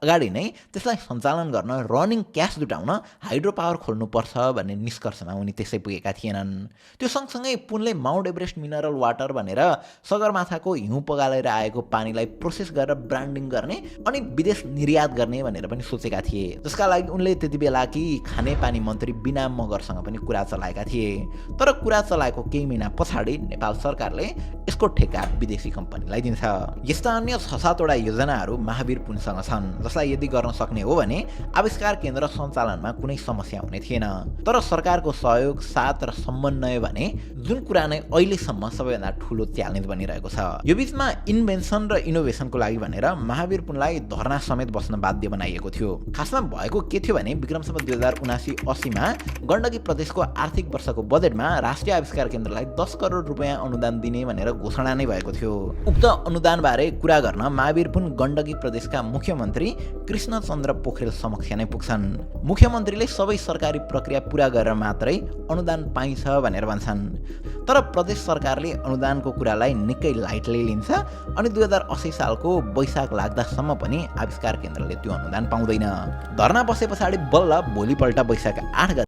अगाडि नै त्यसलाई सञ्चालन गर्न रनिङ क्यास जुटाउन हाइड्रो पावर खोल्नुपर्छ भन्ने निष्कर्षमा उनी त्यसै पुगेका थिएनन्। त्यो सँगसँगै पुनले माउन्ट एभरेस्ट मिनरल वाटर भनेर सगरमाथाको हिउँ पगालेर आएको पानीलाई प्रोसेस गरेर ब्रान्डिङ गर्ने अनि विदेश निर्यात गर्ने भनेर पनि सोचेका थिए, जसका लागि उनले त्यति बेलाकी खानेपानी मन्त्री बिना मगरसँग पनि कुरा चलाएका थिए। तर कुरा चलाएको केही महिना पछाडि नेपाल सरकारले यसको ठेक्का विदेशी कम्पनीलाई दिन्छ। यस्ता अन्य 6-7 वटा योजनाहरू महावीर पुनसँग छन्, जसलाई यदि गर्न सक्ने हो भने आविष्कार केन्द्र सञ्चालनमा कुनै समस्या हुने थिएन। तर सरकारको सहयोग, साथ र समन्वय भने जुन कुरा नै अहिलेसम्म सबैभन्दा ठुलो च्यालेन्ज बनिरहेको छ। यो बीचमा इन्भेन्सन र इनोभेसनको लागि भनेर महावीर पुनलाई धरना समेत बस्न बाध्य बनाइएको थियो। खासमा भएको के थियो भने विक्रमसम्म 2079-80मा गण्डकी प्रदेशको आर्थिक वर्षको बजेटमा राष्ट्रिय आविष्कार केन्द्रलाई 10 करोड रुपियाँ अनुदान दिने भनेर घोषणा नै भएको थियो। उक्त अनुदानबारे कुरा गर्न महावीर पुन गण्डकी प्रदेशका मुख्यमन्त्री कृष्णचन्द्र पोखरेल समक्ष नै पुग्छन्। मुख्यमन्त्रीले सबै सरकारी प्रक्रिया पूरा गरेर मात्रै अनुदान पाइन्छ भनेर भन्छन्। तर प्रदेश सरकारले अनुदानको कुरालाई निकै लाइटली लिन्छ अनि 2080 सालको वैशाख लाग्दासम्म पनि आविष्कार केन्द्रले त्यो अनुदान पाउँदैन। धरना बसे पछाडि बल्ल भोलिपल्ट वैशाख 8 गते